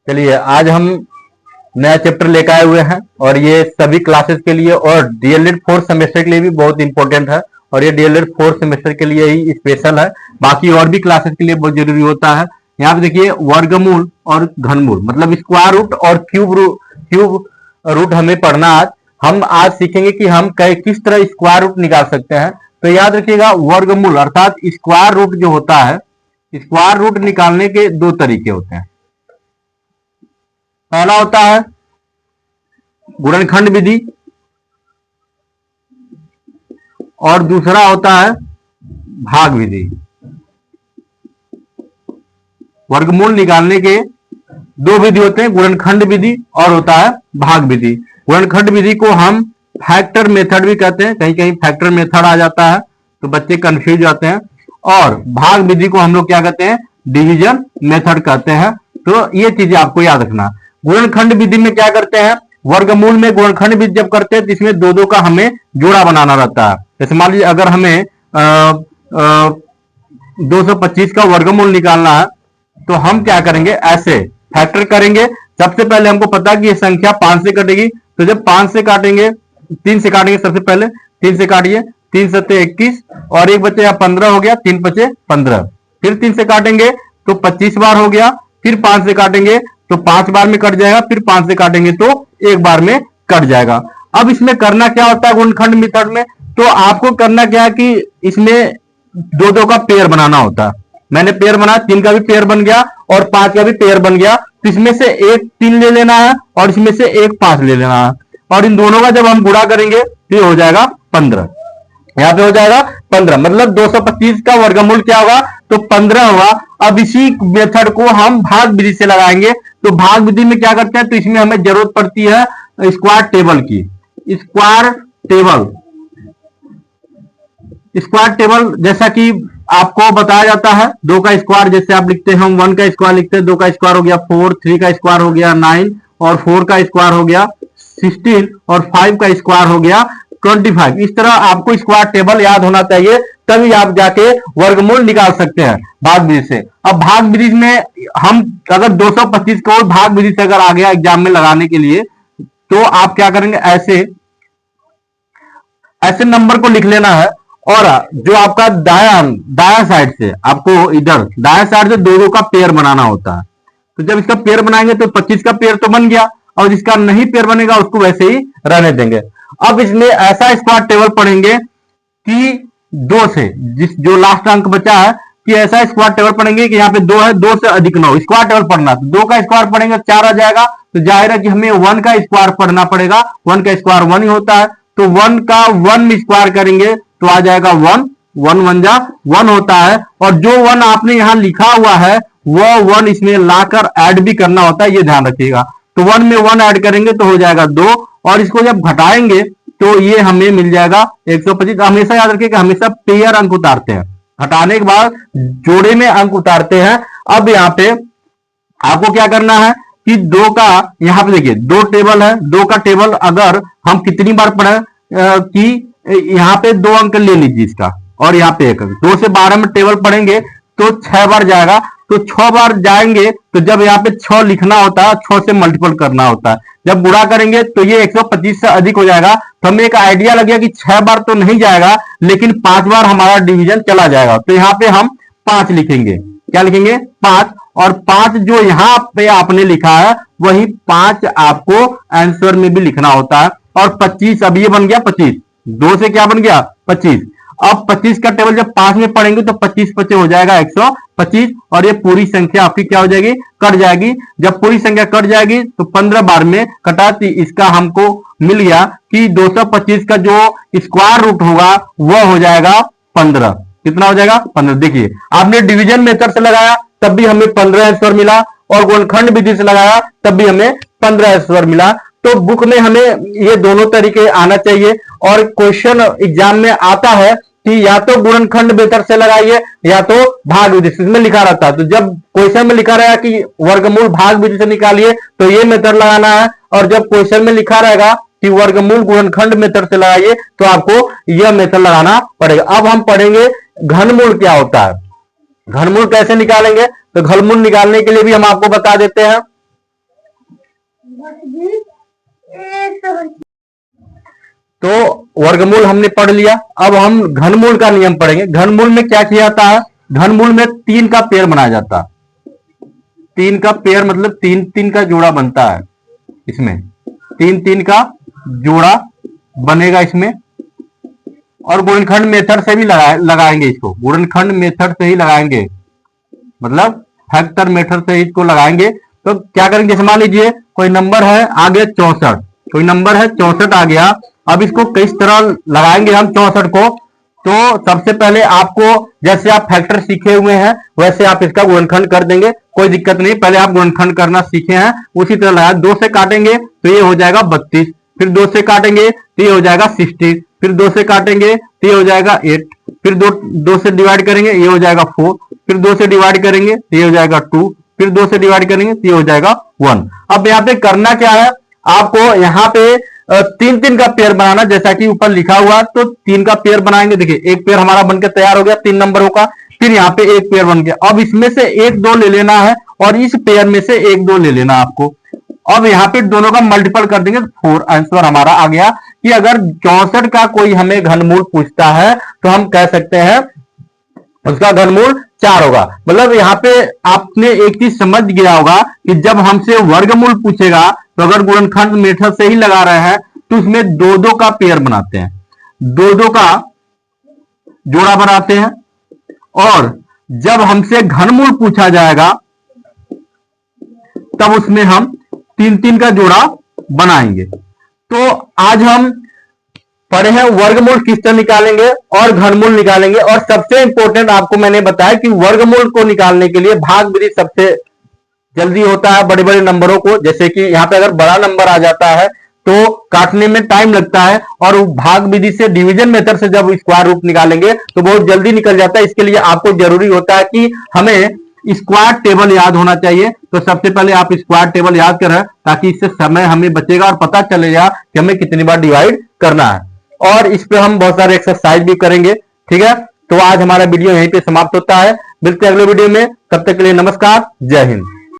चलिए आज हम नया चैप्टर लेकर आए हुए हैं और ये सभी क्लासेस के लिए और डीएलएड फोर्थ सेमेस्टर के लिए भी बहुत इंपॉर्टेंट है और ये डीएलएड फोर्थ सेमेस्टर के लिए ही स्पेशल है। बाकी और भी क्लासेस के लिए बहुत जरूरी होता है। यहाँ पे देखिए वर्गमूल और घनमूल मतलब स्क्वायर रूट और क्यूब रूट हमें पढ़ना। आज हम सीखेंगे कि हम किस तरह स्क्वायर रूट निकाल सकते हैं। तो याद रखिएगा वर्गमूल अर्थात स्क्वायर रूट जो होता है, स्क्वायर रूट निकालने के दो तरीके होते हैं। पहला होता है गुणनखंड विधि और दूसरा होता है भाग विधि। वर्गमूल निकालने के दो विधि होते हैं, गुणनखंड विधि और होता है भाग विधि। गुणनखंड विधि को हम फैक्टर मेथड भी कहते हैं, कहीं कहीं फैक्टर मेथड आ जाता है तो बच्चे कंफ्यूज जाते हैं। और भाग विधि को हम लोग क्या कहते हैं, डिवीजन मेथड कहते हैं। तो ये चीजें आपको याद रखना। गुणनखंड विधि में क्या करते हैं, वर्गमूल में गुणनखंड विधि जब करते हैं तो इसमें दो दो का हमें जोड़ा बनाना रहता है। जैसे मान लीजिए अगर हमें 225 का वर्गमूल निकालना है तो हम क्या करेंगे, ऐसे फैक्टर करेंगे। सबसे पहले हमको पता है कि ये संख्या 5 से कटेगी, तो जब 5 से काटेंगे 3 से काटेंगे, सबसे पहले 3 से काटिए, 3 सत्ते 21 और एक बचे 15 हो गया, 3 पचे 15। फिर 3 से काटेंगे तो 25 बार हो गया, फिर 5 से काटेंगे तो 5 बार में कट जाएगा, फिर 5 से काटेंगे तो एक बार में कट जाएगा। अब इसमें करना क्या होता है गुणनखंड मेथड में, तो आपको करना क्या है कि इसमें दो दो का पेयर बनाना होता है। मैंने पेयर बनाया, 3 का भी पेयर बन गया और 5 का भी पेयर बन गया। तो इसमें से एक 3 ले लेना है और इसमें से एक 5 ले लेना है और इन दोनों का जब हम गुणा करेंगे तो ये हो जाएगा 15। यहाँ पे हो जाएगा 15, मतलब 225 का वर्गमूल क्या होगा, तो 15 होगा। अब इसी मेथड को हम भाग विधि से लगाएंगे। तो भाग विधि में क्या करते हैं, तो इसमें हमें जरूरत पड़ती है स्क्वायर टेबल की। स्क्वायर टेबल जैसा कि आपको बताया जाता है, 2 का स्क्वायर जैसे आप लिखते हैं, हम 1 का स्क्वायर लिखते हैं, 2 का स्क्वायर हो गया 4, 3 का स्क्वायर हो गया 9 और 4 का स्क्वायर हो गया 16 और 5 का स्क्वायर हो गया 25। इस तरह आपको स्क्वायर टेबल याद होना चाहिए, तभी आप जाके वर्गमूल निकाल सकते हैं भाग विधि से। अब भाग विधि में हम अगर 225 को भाग विधि से अगर आ गया एग्जाम में लगाने के लिए, तो आप क्या करेंगे, ऐसे नंबर को लिख लेना है और जो आपका दाया साइड से आपको इधर दाया साइड से दो दो का पेयर बनाना होता है। तो जब इसका पेयर बनाएंगे तो 25 का पेयर तो बन गया और जिसका नहीं पेयर बनेगा उसको वैसे ही रहने देंगे। अब इसमें ऐसा स्क्वायर टेबल पढ़ेंगे कि 2 से जो लास्ट अंक बचा है कि ऐसा स्क्वायर टेबल पढ़ेंगे कि यहाँ पे 2 है, 2 से अधिक 9 स्क्वायर टेबल पढ़ना। तो 2 का स्क्वायर पढ़ेंगे 4 आ जाएगा, तो जाहिर है कि हमें 1 का स्क्वायर पढ़ना पड़ेगा। 1 का स्क्वायर 1 ही होता है, तो 1 का 1 में स्क्वायर करेंगे तो आ जाएगा 1, 1 1 जा 1 होता है। और जो 1 आपने यहाँ लिखा हुआ है वो 1 इसमें लाकर ऐड भी करना होता है, ये ध्यान रखिएगा। तो 1 में 1 ऐड करेंगे तो हो जाएगा 2 और इसको जब घटाएंगे तो ये हमें मिल जाएगा 125। हमेशा याद रखिए कि हमेशा पेयर अंक उतारते हैं, घटाने के बाद जोड़े में अंक उतारते हैं। अब यहाँ पे आपको क्या करना है कि 2 का यहाँ पे देखिए 2 टेबल है, 2 का टेबल अगर हम कितनी बार पढ़े कि यहाँ पे 2 अंक ले लीजिए इसका और यहाँ पे 1 अंक, 2 से 12 में टेबल पढ़ेंगे तो 6 बार जाएगा। तो 6 बार जाएंगे तो जब यहाँ पे 6 लिखना होता है, 6 से मल्टीपल करना होता है। जब गुणा करेंगे तो ये 125 से अधिक हो जाएगा। तो हमें एक आइडिया लग गया कि 6 बार तो नहीं जाएगा लेकिन 5 बार हमारा डिवीजन चला जाएगा। तो यहाँ पे हम 5 लिखेंगे, क्या लिखेंगे 5, और 5 जो यहाँ पे आपने लिखा है वही 5 आपको आंसर में भी लिखना होता है। और 25, अब ये बन गया 25, 2 से क्या बन गया 25। अब 25 का टेबल जब 5 में पढ़ेंगे तो 25 पचे हो जाएगा 125 और ये पूरी संख्या आपकी क्या हो जाएगी, कट जाएगी। जब पूरी संख्या कट जाएगी तो 15 बार में कटा, इसका हमको मिल गया कि 225 का जो स्क्वायर रूट होगा वह हो जाएगा 15। कितना हो जाएगा 15। देखिए आपने डिवीजन मेथड से लगाया तब भी हमें 15 आंसर मिला और गुणनखंड विधि से लगाया तब भी हमें 15 आंसर मिला। तो बुक में हमें ये दोनों तरीके आना चाहिए और क्वेश्चन एग्जाम में आता है कि या तो गुणनखंड मेथड से लगाइए या तो भाग विधि से, इसमें लिखा रहता है। तो जब क्वेश्चन में लिखा रहेगा कि वर्गमूल भाग विधि से निकालिए तो ये मेथड लगाना है, और जब क्वेश्चन में लिखा रहेगा कि वर्गमूल गुणनखंड मेथड से लगाइए तो आपको यह मेथड लगाना पड़ेगा। अब हम पढ़ेंगे घनमूल क्या होता है, घनमूल कैसे निकालेंगे। तो घनमूल निकालने के लिए भी हम आपको बता देते हैं। तो वर्गमूल हमने पढ़ लिया। अब हम घनमूल का नियम पढ़ेंगे। घनमूल में क्या किया जाता है? घनमूल में 3 का पेयर बनाया जाता है। 3 का पेयर मतलब 3 का जोड़ा बनता है। इसमें 3 का जोड़ा बनेगा इसमें, और गुणनखंड मेथड से भी लगाएंगे इसको। गुणनखंड मेथड से ही लगाएंगे, मतलब फैक्टर मेथड से इसको लगाएंगे। तो क्या करेंगे, जैसे मान लीजिए कोई नंबर है आगे 64, कोई नंबर है 64 आ गया। अब इसको किस तरह लगाएंगे हम 64 को? तो सबसे पहले आपको, जैसे आप फैक्टर सीखे हुए हैं वैसे आप इसका गुणनखंड कर देंगे, कोई दिक्कत नहीं। पहले आप गुणनखंड करना सीखे हैं उसी तरह लगाए। 2 से काटेंगे तो ये हो जाएगा 32, फिर 2 से काटेंगे तो ये हो जाएगा 60, फिर 2 से काटेंगे तो ये हो जाएगा 8, फिर 2 से डिवाइड करेंगे ये हो जाएगा 4, फिर 2 से डिवाइड करेंगे तो ये हो जाएगा 2, फिर 2 से डिवाइड करेंगे तो ये हो जाएगा 1। अब यहाँ पे करना क्या है, आपको यहाँ पे 3 का पेयर बनाना, जैसा कि ऊपर लिखा हुआ। तो 3 का पेयर बनाएंगे। देखिए एक पेयर हमारा बनकर तैयार हो गया 3 नंबरों का, फिर यहाँ पे एक पेयर बन गया। अब इसमें से 1-2 ले लेना है और इस पेयर में से 1-2 ले लेना आपको। अब यहाँ पे दोनों का मल्टीपल कर देंगे, 4 आंसर हमारा आ गया। कि अगर 64 का कोई हमें घनमूल पूछता है तो हम कह सकते हैं उसका घनमूल 4 होगा। मतलब यहाँ पे आपने एक चीज समझ गया होगा कि जब हमसे वर्गमूल पूछेगा तो अगर गुणनखंड मेथड से ही लगा रहे हैं तो उसमें 2-2 का पेयर बनाते हैं, 2-2 का जोड़ा बनाते हैं। और जब हमसे घनमूल पूछा जाएगा तब उसमें हम 3 का जोड़ा बनाएंगे। तो आज हम पढ़े हैं वर्गमूल किस तरह निकालेंगे और घनमूल निकालेंगे। और सबसे इंपॉर्टेंट आपको मैंने बताया कि वर्गमूल को निकालने के लिए भाग विधि सबसे जल्दी होता है बड़े बड़े नंबरों को। जैसे कि यहाँ पे अगर बड़ा नंबर आ जाता है तो काटने में टाइम लगता है, और भाग विधि से डिवीजन मेथड से जब स्क्वायर रूट निकालेंगे तो बहुत जल्दी निकल जाता है। इसके लिए आपको जरूरी होता है कि हमें स्क्वायर टेबल याद होना चाहिए। तो सबसे पहले आप स्क्वायर टेबल याद करें ताकि इससे समय हमें बचेगा और पता चलेगा कि हमें कितनी बार डिवाइड करना है। और इस पे हम बहुत सारे एक्सरसाइज भी करेंगे। ठीक है, तो आज हमारा वीडियो यहीं पे समाप्त होता है। मिलते हैं अगले वीडियो में, तब तक के लिए नमस्कार, जय हिंद।